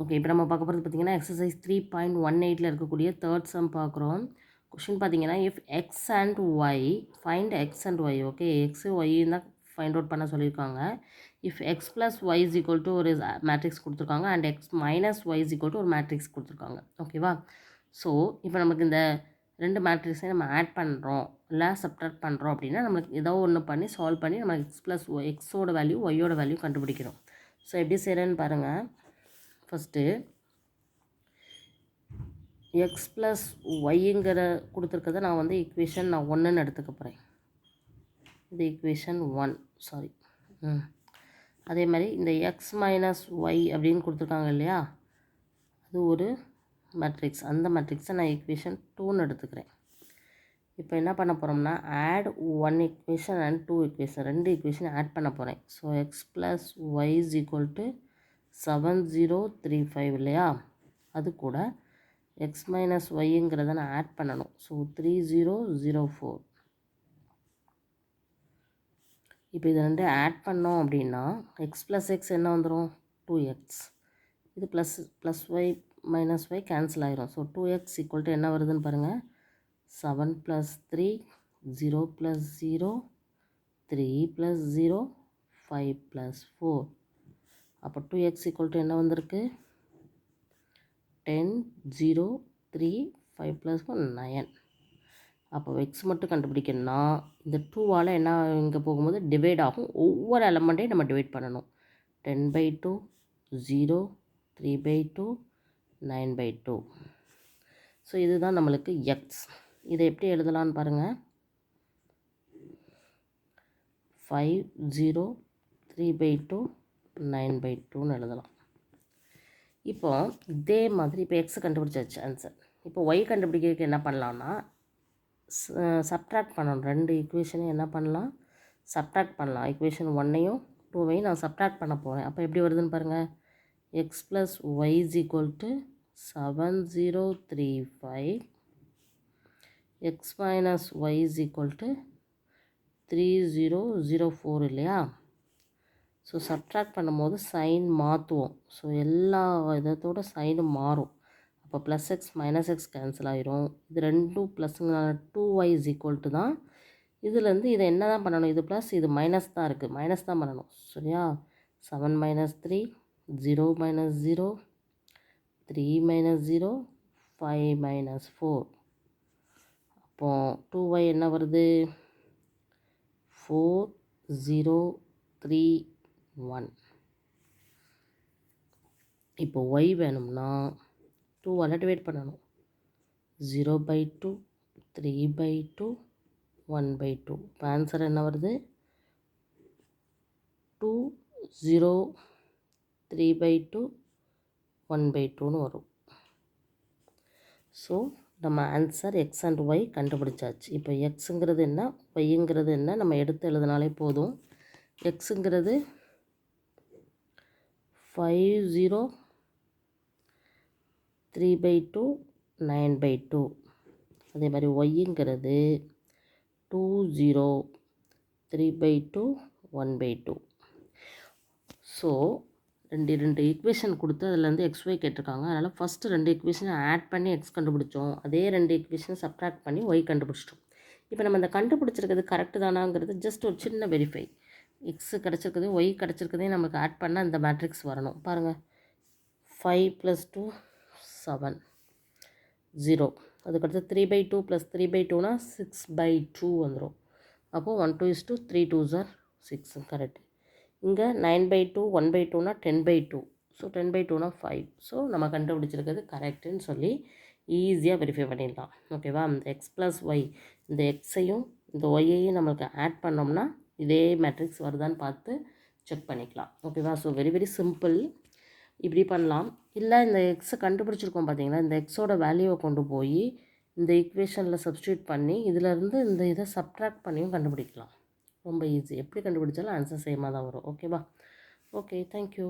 Okay, இப்போ நம்ம பார்க்க போகிறது பார்த்திங்கன்னா எக்ஸசைஸ் 3.18 இருக்கக்கூடிய தேர்ட் சம் பார்க்குறோம். கொஷின் பார்த்தீங்கன்னா if X and Y find X and Y. Okay, X Y தான் ஃபைண்ட் அவுட் பண்ண சொல்லியிருக்காங்க. If X plus Y is equal to ஒரு மேட்ரிக்ஸ் கொடுத்துருக்காங்க and X minus Y is equal to ஒரு matrix கொடுத்துருக்காங்க. ஓகேவா? ஸோ இப்போ நமக்கு இந்த ரெண்டு மேட்ரிக்ஸையும் நம்ம ஆட் பண்ணுறோம் இல்லை சப்ட்ராக்ட் பண்ணுறோம் அப்படின்னா நம்மளுக்கு ஏதோ ஒன்று பண்ணி சால்வ் பண்ணி நம்ம எக்ஸ் ப்ளஸ் எக்ஸோட வேல்யூ ஒய்யோட வேல்யூ கண்டுபிடிக்கிறோம். ஸோ எப்படி செய்கிறேன்னு பாருங்கள். ஃபஸ்ட்டு எக்ஸ் ப்ளஸ் ஒய்ங்கிற கொடுத்துருக்கத நான் வந்து ஈக்குவேஷன் நான் 1ன்னு எடுத்துக்க போகிறேன். இது ஈக்குவேஷன் 1 சாரி. அதே மாதிரி இந்த எக்ஸ் மைனஸ் ஒய் அப்படின்னு கொடுத்துருக்காங்க இல்லையா, அது ஒரு மேட்ரிக்ஸ். அந்த மேட்ரிக்ஸை நான் ஈக்குவேஷன் 2ன்னு எடுத்துக்கிறேன். இப்போ என்ன பண்ண போகிறோம்னா ஆட் 1 ஈக்குவேஷன் அண்ட் 2 ஈக்குவேஷன், ரெண்டு ஈக்குவேஷன் ஆட் பண்ண போகிறேன். So X plus Y is equal to 7035 இல்லையா, அது கூட எக்ஸ் மைனஸ் ஒய்ங்கிறத நான் ஆட் பண்ணணும். ஸோ 3004. இப்போ இது ரெண்டு ஆட் பண்ணோம் அப்படின்னா எக்ஸ் ப்ளஸ் எக்ஸ் என்ன வந்துடும் 2x. இது plus Y minus Y cancel ஆகிரும். ஸோ 2x ஈக்குவல் டு என்ன வருதுன்னு பாருங்கள், 7 + 3 0 + 0 3 + 0 5 + 4. அப்போ 2x ஈக்குவல் டு என்ன வந்திருக்கு 10 0 3 5 + 4 9. அப்போ எக்ஸ் மட்டும் கண்டுபிடிக்கணும்னா இந்த 2வால் என்ன இங்கே போகும்போது டிவைட் ஆகும். ஒவ்வொரு எலமெண்ட்டையும் நம்ம டிவைட் பண்ணணும். 10/2 0 3/2 9/2. ஸோ இதுதான் நம்மளுக்கு எக்ஸ். இதை எப்படி எழுதலான்னு பாருங்கள். 5 0 3/2 9/2ன்னு எழுதலாம். இப்போ இதே மாதிரி இப்போ எக்ஸ் கண்டுபிடிச்சாச்சு ஆன்சர். இப்போ ஒய் கண்டுபிடிக்கிறதுக்கு என்ன பண்ணலான்னா சப்ட்ராக்ட் பண்ணணும். ரெண்டு ஈக்குவேஷனையும் என்ன பண்ணலாம், சப்ட்ராக்ட் பண்ணலாம். ஈக்குவேஷன் 1ஐயும் 2வையும் நான் சப்ட்ராக்ட் பண்ண போகிறேன். அப்போ எப்படி வருதுன்னு பாருங்கள். X plus Y is equal to 7035 X minus Y is equal to 3004 இல்லையா. ஸோ சப்ட்ராக்ட் பண்ணும்போது சைன் மாற்றுவோம். ஸோ எல்லா இதோட சைனும் மாறும். அப்போ plus X minus X cancel ஆகிரும். இது ரெண்டும் ப்ளஸ்ஸுங்கனால 2y இஸ் ஈக்குவல் டு தான். இதுலேருந்து இதை என்ன தான் பண்ணணும், இது ப்ளஸ் இது மைனஸ் தான் இருக்குது, மைனஸ் தான் பண்ணணும் சரியா. 7 - 3 0 - 0 3 - 0 5 - 4. அப்போது 2y என்ன வருது 4 0 3 1. இப்போ y வேணும்னா 2வால் டிவைட் பண்ணணும். 0/2 3/2 1/2. இப்போ ஆன்சர் என்ன வருது 2 0 3/2 1/2ன்னு வரும். ஸோ நம்ம ஆன்சர் எக்ஸ் அண்ட் ஒய் கண்டுபிடிச்சாச்சு. இப்போ எக்ஸுங்கிறது என்ன ஒய்ங்கிறது என்ன நம்ம எடுத்து எழுதினாலே போதும். எக்ஸுங்கிறது 5 0 3/2 9/2. அதே மாதிரி ஒய்ங்கிறது 2 0 3/2 1/2. ஸோ ரெண்டு ஈக்குவேஷன் கொடுத்து அதுலேருந்து எக்ஸ் ஒய் கேட்டிருக்காங்க. அதனால் ஃபஸ்ட்டு ரெண்டு ஈக்குவேஷனை ஆட் பண்ணி எக்ஸ் கண்டுபிடிச்சோம். அதே ரெண்டு ஈக்குவேஷனை சப்ட்ராக்ட் பண்ணி ஒய் கண்டுபிடிச்சிட்டோம். இப்போ நம்ம இந்த கண்டுபிடிச்சிருக்கிறது கரெக்டு தானாங்கிறது ஜஸ்ட் ஒரு சின்ன வெரிஃபை. எக்ஸு கிடச்சிருக்குது ஒய் கிடச்சிருக்குதே நமக்கு ஆட் பண்ணால் இந்த மேட்ரிக்ஸ் வரணும். பாருங்கள் 5 + 2 7 0. அதுக்கடுத்து 3/2 + 3/2னா 6/2 வந்துடும். அப்போது 1 2 is 2 3 2s are 6 கரெக்ட். இங்கே 9/2 1/2னா 10/2. ஸோ 10/2னா 5. ஸோ நம்ம கண்டுபிடிச்சிருக்கிறது கரெக்டுன்னு சொல்லி ஈஸியாக வெரிஃபை பண்ணிடலாம். ஓகேவா. இந்த எக்ஸ் ப்ளஸ் ஒய் இந்த எக்ஸையும் இந்த ஒய்யையும் நம்மளுக்கு ஆட் பண்ணோம்னா இதே மேட்ரிக்ஸ் வருதான்னு பார்த்து செக் பண்ணிக்கலாம். ஓகேவா. So very very simple. இப்படி பண்ணலாம். இல்லை இந்த எக்ஸை கண்டுபிடிச்சிருக்கோம் பார்த்தீங்களா, இந்த எக்ஸோட வேல்யூவை கொண்டு போய் இந்த ஈக்குவேஷனில் சப்ஸ்டியூட் பண்ணி இதிலேருந்து இந்த இதை சப்ட்ராக்ட் பண்ணியும் கண்டுபிடிக்கலாம். ரொம்ப ஈஸி. எப்படி கண்டுபிடிச்சாலும் ஆன்சர் சேமாக தான் வரும். ஓகேவா. Okay, thank you.